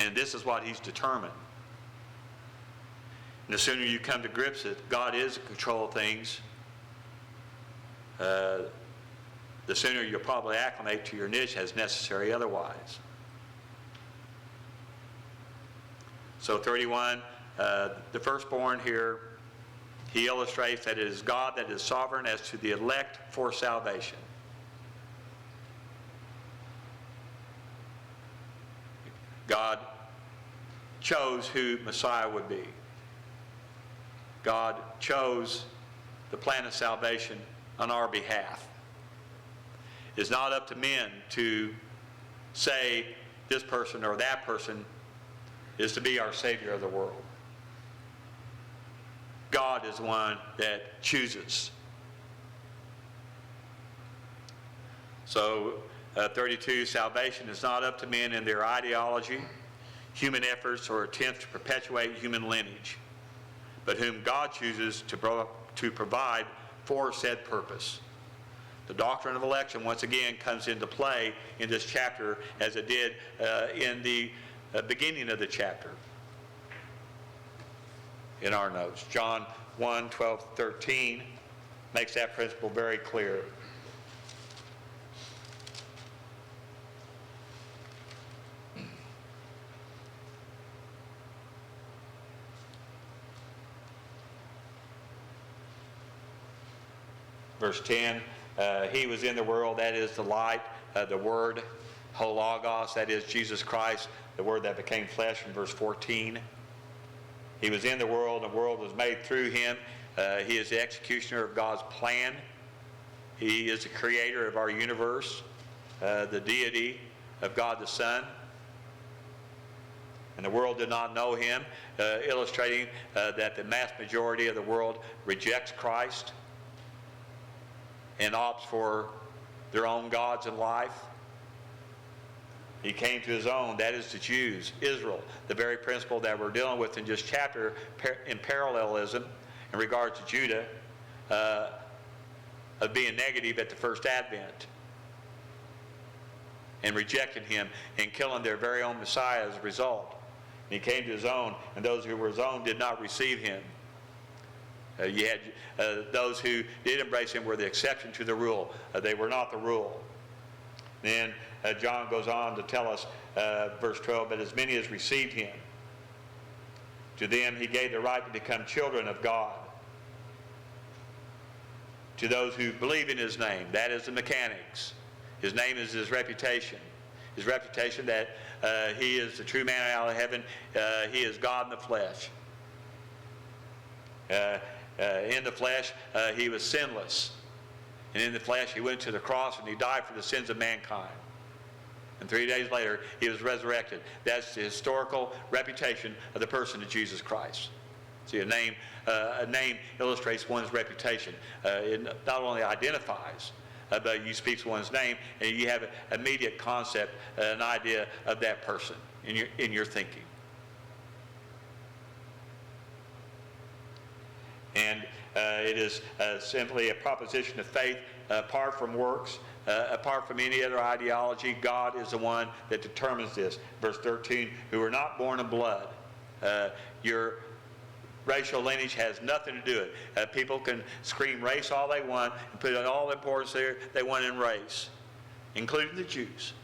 And this is what he's determined. And the sooner you come to grips that God is in control of things, the sooner you'll probably acclimate to your niche as necessary otherwise. So 31, the firstborn here, he illustrates that it is God that is sovereign as to the elect for salvation. God chose who Messiah would be. God chose the plan of salvation on our behalf. It's not up to men to say this person or that person is to be our Savior of the world. God is the one that chooses. So 32, salvation is not up to men in their ideology, human efforts, or attempts to perpetuate human lineage, but whom God chooses to provide for said purpose. The doctrine of election once again comes into play in this chapter as it did in the beginning of the chapter in our notes. John 1, 12, 13 makes that principle very clear. Verse 10, he was in the world, that is the light, the word, hologos, that is Jesus Christ, the word that became flesh in verse 14. He was in the world, and the world was made through him. He is the executioner of God's plan. He is the creator of our universe, the deity of God the Son. And the world did not know him, illustrating that the mass majority of the world rejects Christ and opts for their own gods in life. He came to his own, that is the Jews, Israel, the very principle that we're dealing with in this chapter in parallelism in regards to Judah, of being negative at the first advent and rejecting him and killing their very own Messiah as a result. And he came to his own, and those who were his own did not receive him. You had those who did embrace him were the exception to the rule. They were not the rule. Then John goes on to tell us, verse 12, but as many as received him, to them he gave the right to become children of God. To those who believe in his name, that is the mechanics. His name is his reputation. His reputation that he is the true man out of heaven. He is God in the flesh. In the flesh, he was sinless. And in the flesh, he went to the cross and he died for the sins of mankind. And 3 days later, he was resurrected. That's the historical reputation of the person of Jesus Christ. See, a name illustrates one's reputation. It not only identifies, but you speak one's name, and you have an immediate concept, an idea of that person in your thinking. And it is simply a proposition of faith apart from works, apart from any other ideology. God is the one that determines this. Verse 13, who are not born of blood. Your racial lineage has nothing to do with it. People can scream race all they want and put all the importance there they want in race, including the Jews.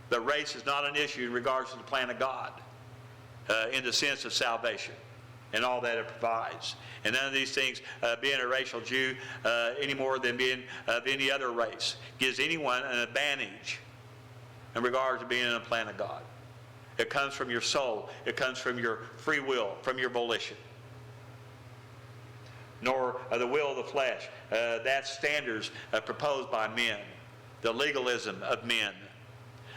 But race is not an issue in regards to the plan of God in the sense of salvation and all that it provides. And none of these things, being a racial Jew any more than being of any other race, gives anyone an advantage in regard to being in the plan of God. It comes from your soul. It comes from your free will, from your volition. Nor the will of the flesh. That's standards proposed by men. The legalism of men.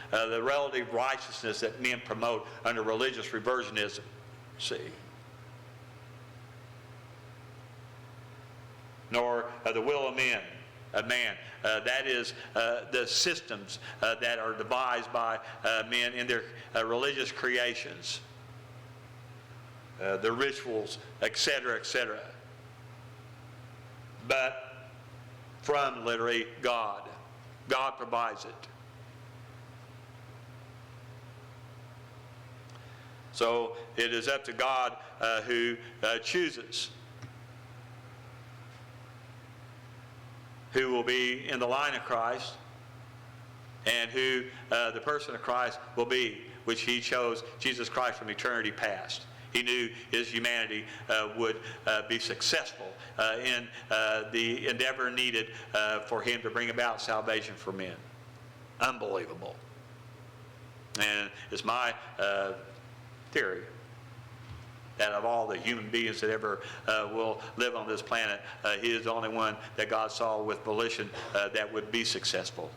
The relative righteousness that men promote under religious reversionism. See? Nor the will of man. That is the systems that are devised by men in their religious creations, the rituals, etc., etc. But from literally God. God provides it. So it is up to God who chooses who will be in the line of Christ and who the person of Christ will be, which he chose Jesus Christ from eternity past. He knew his humanity would be successful in the endeavor needed for him to bring about salvation for men. Unbelievable. And it's my theory that of all the human beings that ever will live on this planet, he is the only one that God saw with volition that would be successful.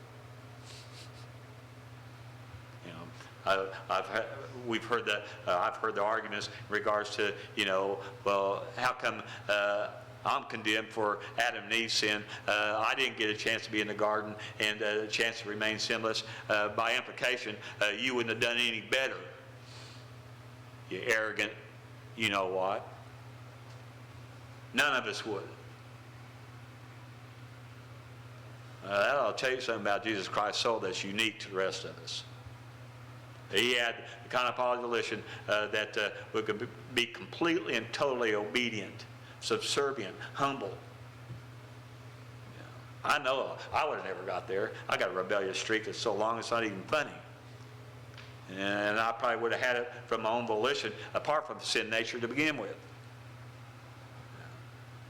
I've heard the arguments in regards to, well, how come I'm condemned for Adam and Eve's sin? I didn't get a chance to be in the garden and a chance to remain sinless. By implication, you wouldn't have done any better. You arrogant, you know what? None of us would. That'll tell you something about Jesus Christ's soul that's unique to the rest of us. He had the kind of volition that we could be completely and totally obedient, subservient, humble. I know I would have never got there. I got a rebellious streak that's so long it's not even funny. And I probably would have had it from my own volition, apart from the sin nature to begin with.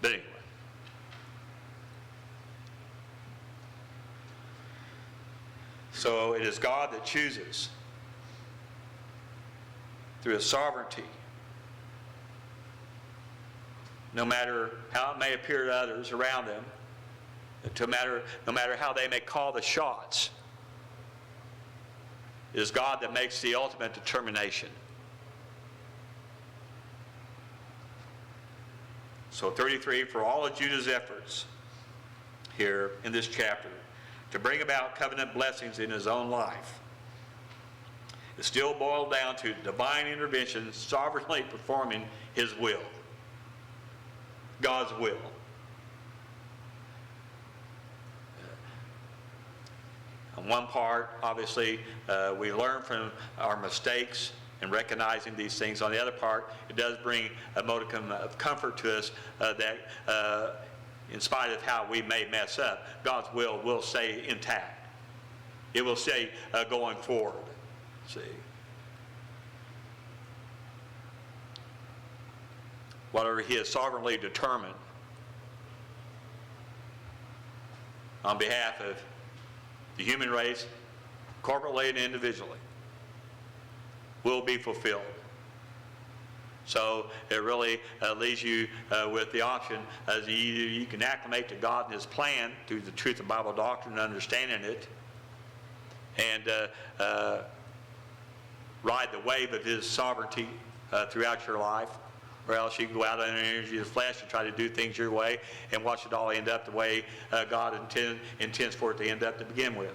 But anyway. So it is God that chooses through his sovereignty, no matter how it may appear to others around them, no matter how they may call the shots. It is God that makes the ultimate determination. So 33, for all of Judah's efforts here in this chapter to bring about covenant blessings in his own life, it still boiled down to divine intervention, sovereignly performing his will. God's will. On one part, obviously, we learn from our mistakes and recognizing these things. On the other part, it does bring a modicum of comfort to us that in spite of how we may mess up, God's will stay intact. It will stay going forward. See? Whatever he has sovereignly determined on behalf of the human race, corporately and individually, will be fulfilled. So it really leaves you with the option as you can acclimate to God and his plan through the truth of Bible doctrine and understanding it, and ride the wave of his sovereignty throughout your life, or else you can go out in the energy of the flesh and try to do things your way and watch it all end up the way God intends for it to end up to begin with.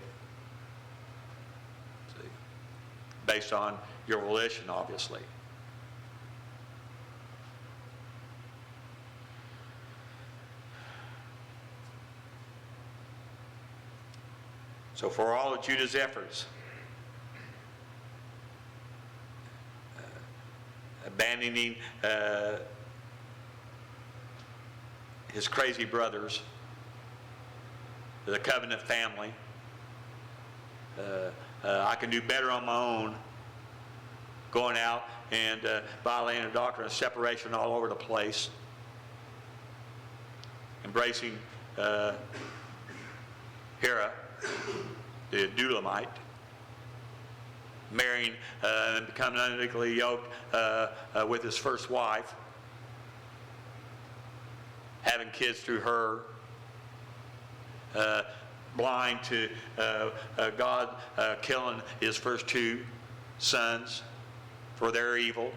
See? Based on your volition, obviously. So for all of Judah's efforts, abandoning his crazy brothers, the covenant family. I can do better on my own, going out and violating the doctrine of separation all over the place, embracing Hera, the Adulamite, marrying and becoming unequally yoked with his first wife, having kids through her, blind to God killing his first two sons for their evil,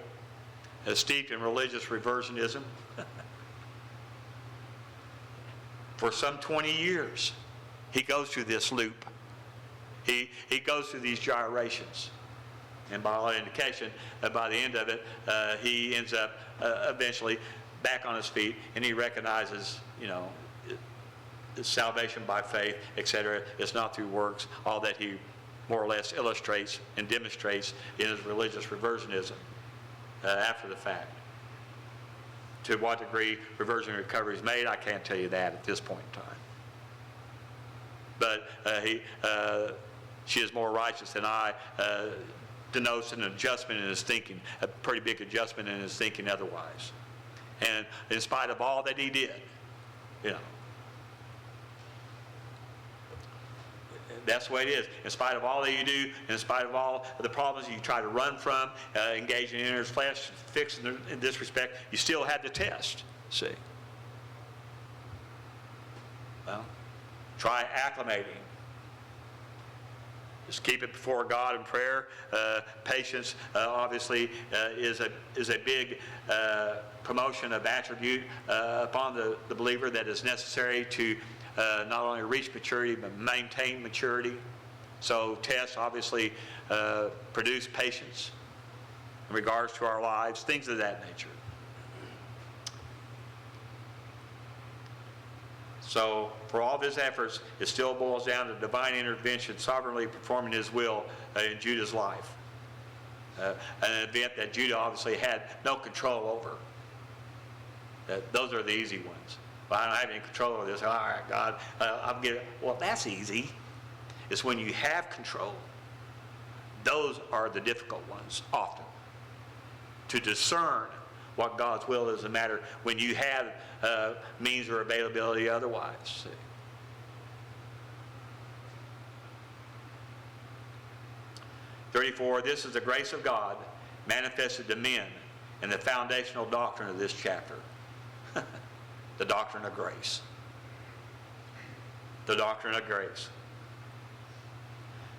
steeped in religious reversionism for some 20 years. He goes through this loop. He goes through these gyrations. And by all indication, by the end of it, he ends up eventually back on his feet, and he recognizes, salvation by faith, etc. It's not through works, all that he more or less illustrates and demonstrates in his religious reversionism. after the fact. To what degree reversion and recovery is made, I can't tell you that at this point in time. But she is more righteous than I, denotes an adjustment in his thinking, a pretty big adjustment in his thinking otherwise. And in spite of all that he did, you know, that's the way it is. In spite of all that you do, in spite of all of the problems you try to run from, engaging in his flesh, fixing in this respect, you still had the test, see. Well, try acclimating. Just keep it before God in prayer. Patience, obviously, is a big promotion of attribute upon the believer that is necessary to not only reach maturity, but maintain maturity. So tests obviously produce patience in regards to our lives, things of that nature. So for all of his efforts, it still boils down to divine intervention, sovereignly performing his will in Judah's life. An event that Judah obviously had no control over. Those are the easy ones. Well, I don't have any control over this. All right, God, I'm getting. Well, that's easy. It's when you have control. Those are the difficult ones, often. To discern what God's will is a matter when you have means or availability otherwise. See. "34, this is the grace of God manifested to men in the foundational doctrine of this chapter." The doctrine of grace. The doctrine of grace.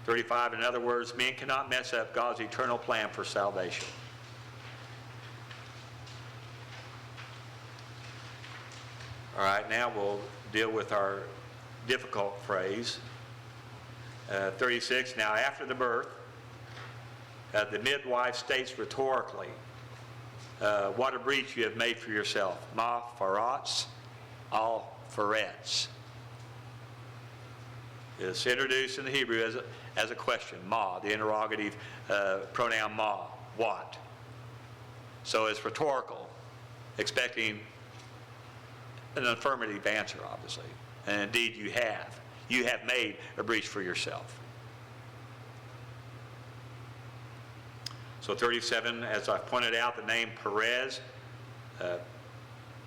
35, in other words, men cannot mess up God's eternal plan for salvation. All right, now we'll deal with our difficult phrase. 36, now after the birth, the midwife states rhetorically, what a breach you have made for yourself. Ma faratz al faretz. It's introduced in the Hebrew as a question, ma, the interrogative pronoun ma, what. So it's rhetorical, expecting an affirmative answer, obviously. And indeed you have. You have made a breach for yourself. So 37, as I pointed out, the name Perez,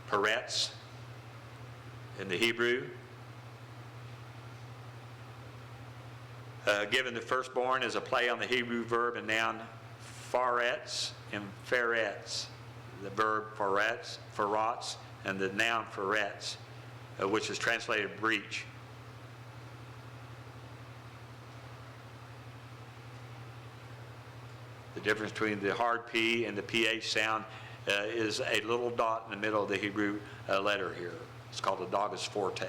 Peretz in the Hebrew. Given the firstborn is a play on the Hebrew verb and noun faretz and feretz. The verb faretz, and the noun faretz, which is translated breach. The difference between the hard P and the PH sound is a little dot in the middle of the Hebrew letter here. It's called the Dagus Forte.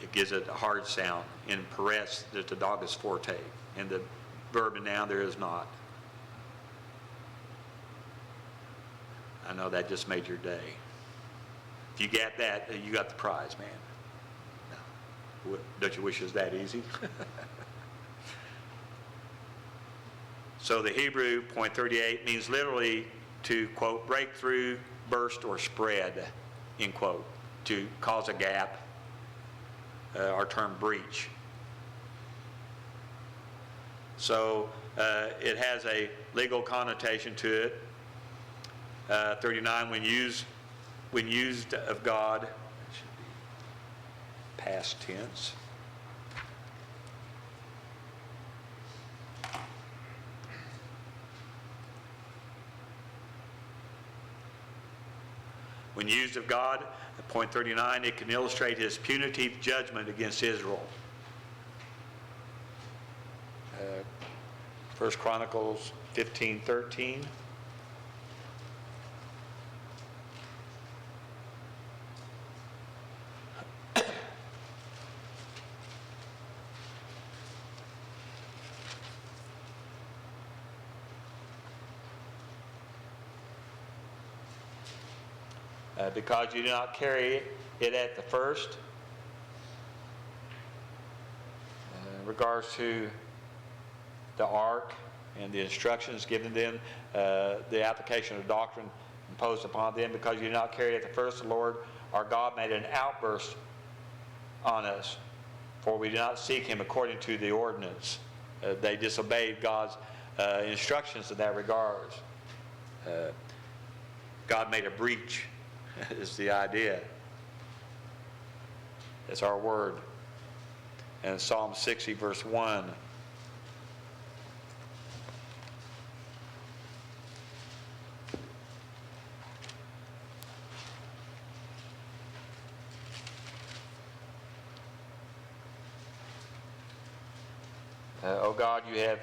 It gives it a hard sound. In Peretz, there's the Dagus Forte. In the verb and noun, there is not. I know that just made your day. If you get that, you got the prize, man. No. Don't you wish it was that easy? So the Hebrew, point 38, means literally to, quote, break through, burst, or spread, end quote, to cause a gap, our term breach. So it has a legal connotation to it. 39, when used of God, it should be past tense. When used of God, at point 39, it can illustrate his punitive judgment against Israel. 1 Chronicles 15:13. Because you did not carry it at the first, in regards to the ark and the instructions given them, the application of doctrine imposed upon them, because you did not carry it at the first, the Lord our God made an outburst on us, for we did not seek him according to the ordinance. They disobeyed God's instructions in that regard. God made a breach, is the idea. That's our word. And Psalm 60, verse 1. O God, you have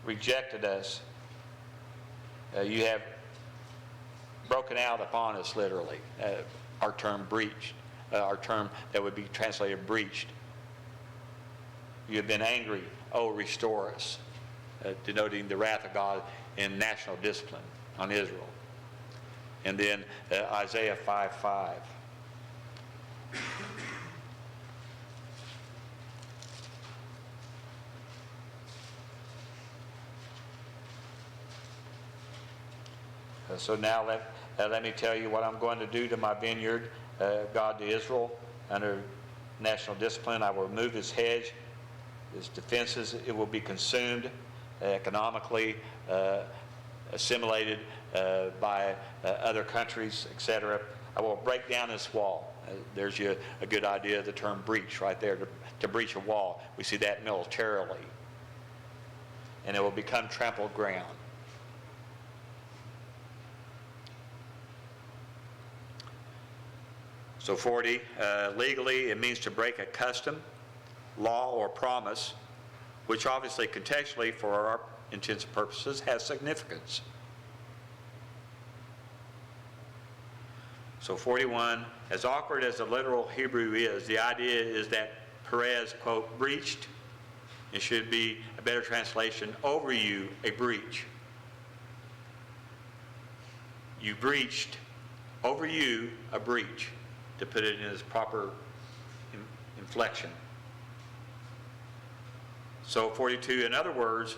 rejected us. You have broken out upon us, literally. Our term breached, our term that would be translated breached. You have been angry. Oh, restore us, denoting the wrath of God in national discipline on Israel. And then Isaiah 5:5. So now let me tell you what I'm going to do to my vineyard, God to Israel, under national discipline. I will remove his hedge, his defenses. It will be consumed, economically assimilated by other countries, etc. I will break down this wall. There's a good idea of the term breach right there, to breach a wall. We see that militarily. And it will become trampled ground. So 40, legally, it means to break a custom, law, or promise, which obviously contextually for our intents and purposes has significance. So 41, as awkward as the literal Hebrew is, the idea is that Perez, quote, breached. It should be a better translation, over you a breach. You breached, over you a breach, to put it in its proper inflection. So 42, in other words,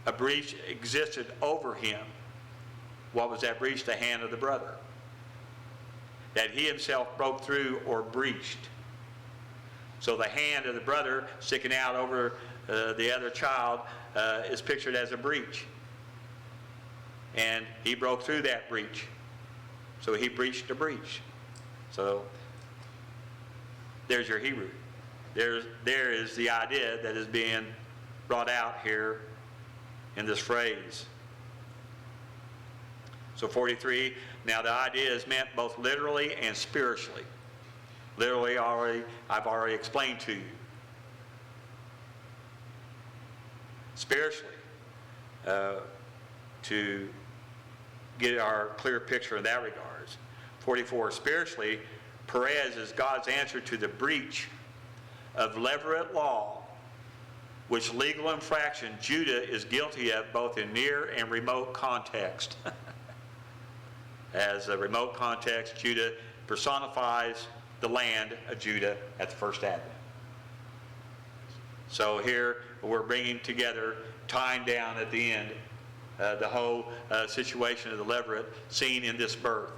a breach existed over him. What was that breach? The hand of the brother. That he himself broke through or breached. So the hand of the brother sticking out over the other child is pictured as a breach. And he broke through that breach. So he breached a breach. So there's your Hebrew. There is the idea that is being brought out here in this phrase. So 43, now the idea is meant both literally and spiritually. Literally, I've already explained to you. Spiritually, to get our clear picture in that regards. 44, spiritually, Perez is God's answer to the breach of levirate law, which legal infraction Judah is guilty of both in near and remote context. As a remote context, Judah personifies the land of Judah at the first advent. So here we're bringing together, tying down at the end, the whole situation of the levirate seen in this birth.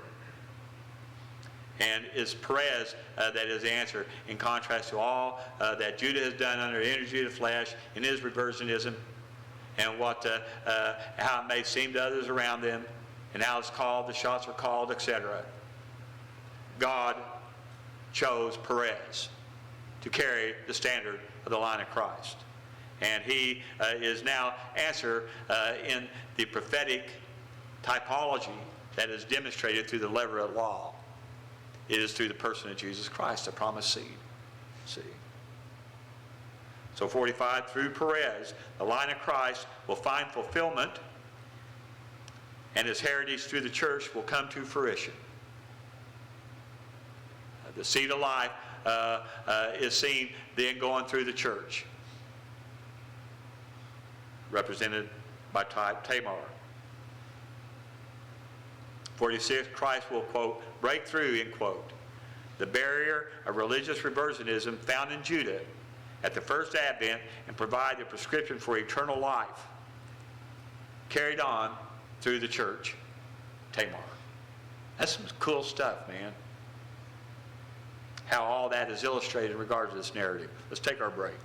And it's Perez that is the answer, in contrast to all that Judah has done under the energy of the flesh in his reversionism, and how it may seem to others around them, and how it's called, the shots are called, etc. God chose Perez to carry the standard of the line of Christ. And he is now answer in the prophetic typology that is demonstrated through the levirate law. It is through the person of Jesus Christ, the promised seed. See? So 45, through Perez, the line of Christ will find fulfillment, and his heritage through the church will come to fruition. The seed of life is seen then going through the church, represented by type Tamar. 46, Christ will, quote, break through, end quote, the barrier of religious reversionism found in Judah at the first advent and provide the prescription for eternal life, carried on through the church, Tamar. That's some cool stuff, man. How all that is illustrated in regards to this narrative. Let's take our break.